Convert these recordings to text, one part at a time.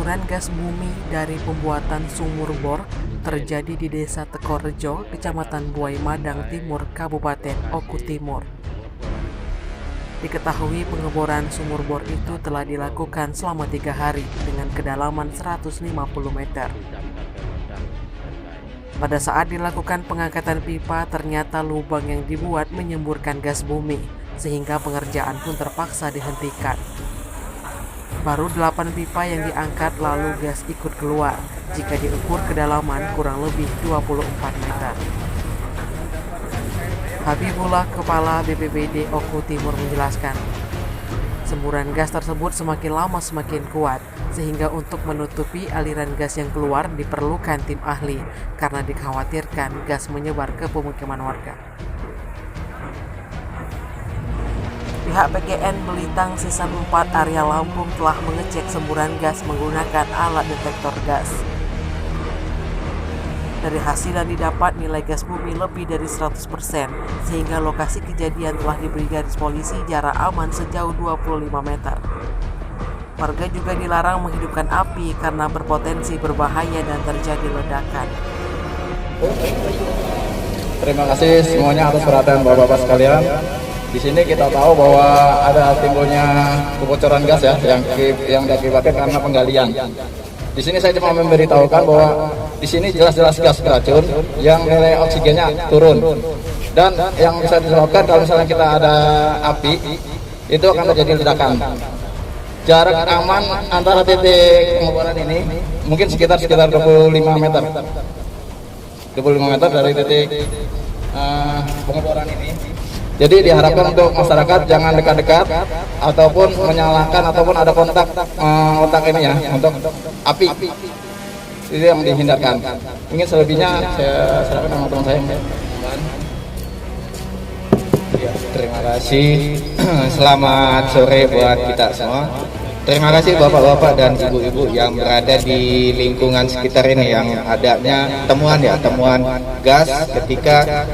Semburan gas bumi dari pembuatan sumur bor terjadi di Desa Tekorejo, Kecamatan Buai Madang Timur, Kabupaten Oku Timur. Diketahui pengeboran sumur bor itu telah dilakukan selama 3 hari dengan kedalaman 150 meter. Pada saat dilakukan pengangkatan pipa, ternyata lubang yang dibuat menyemburkan gas bumi, sehingga pengerjaan pun terpaksa dihentikan. Baru 8 pipa yang diangkat lalu gas ikut keluar jika diukur kedalaman kurang lebih 24 meter. Habibullah, Kepala BPBD Oku Timur menjelaskan, semburan gas tersebut semakin lama semakin kuat, sehingga untuk menutupi aliran gas yang keluar diperlukan tim ahli karena dikhawatirkan gas menyebar ke pemukiman warga. Pihak PGN Belitang Season 4 area Lampung telah mengecek semburan gas menggunakan alat detektor gas. Dari hasil yang didapat, nilai gas bumi lebih dari 100%, sehingga lokasi kejadian telah diberi garis polisi jarak aman sejauh 25 meter. Warga juga dilarang menghidupkan api karena berpotensi berbahaya dan terjadi ledakan. Terima kasih semuanya atas perhatian Bapak-bapak sekalian. Di sini kita tahu bahwa ada timbulnya kebocoran gas ya yang diakibatkan karena penggalian. Di sini saya cuma memberitahukan bahwa di sini jelas-jelas gas beracun yang nilai oksigennya turun, dan yang bisa disebabkan kalau misalnya kita ada api itu akan terjadi ledakan. Jarak aman antara titik pengeboran ini mungkin sekitar 25 meter. 25 meter dari titik pengeboran ini. Jadi diharapkan untuk masyarakat jangan dekat-dekat ataupun menyalakan ataupun ada kontak ini ya untuk api. Itu yang dihindarkan. Mungkin selebihnya saya serahkan sama teman saya. Ya, terima kasih. Selamat sore buat kita semua. Terima kasih bapak-bapak dan ibu-ibu yang berada di lingkungan sekitar ini yang adanya temuan gas ketika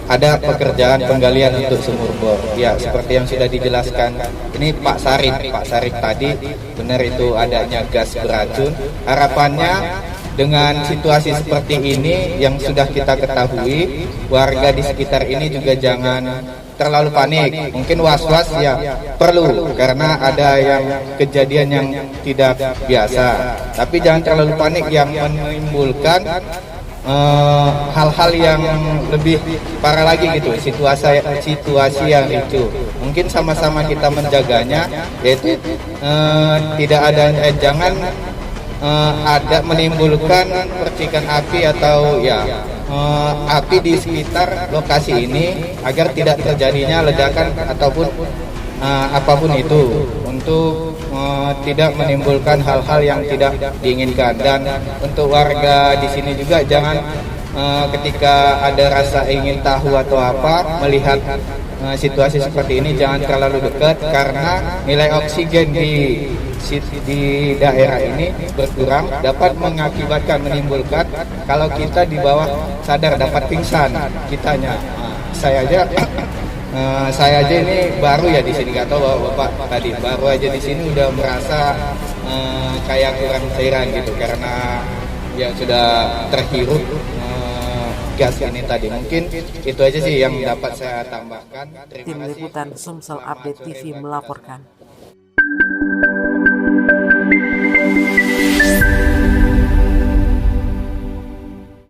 ada pekerjaan penggalian untuk sumur bor. Ya, seperti yang sudah dijelaskan, ini Pak Sarif tadi benar itu adanya gas beracun. Harapannya dengan situasi seperti ini yang sudah kita ketahui, warga di sekitar ini juga jangan terlalu panik. Mungkin was-was ya perlu karena ada yang kejadian yang tidak biasa. Tapi jangan terlalu panik yang menimbulkan hal-hal yang lebih parah lagi gitu, situasi yang ricuh. Mungkin sama-sama kita menjaganya, yaitu tidak ada jangan ada menimbulkan percikan api atau ya api di sekitar lokasi ini agar tidak terjadinya ledakan ataupun apapun itu, untuk tidak menimbulkan hal-hal yang tidak diinginkan. Dan untuk warga di sini juga jangan ketika ada rasa ingin tahu atau apa melihat situasi seperti ini jangan terlalu dekat karena nilai oksigen di daerah ini berkurang, dapat mengakibatkan menimbulkan kalau kita di bawah sadar dapat pingsan kitanya. Saya aja ini baru ya di sini, nggak tahu bapak tadi baru aja di sini udah merasa kayak kurang cairan gitu karena ya sudah terhirup gas ini tadi. Mungkin itu aja sih yang dapat saya tambahkan. Tim Liputan Sumsel Update TV melaporkan.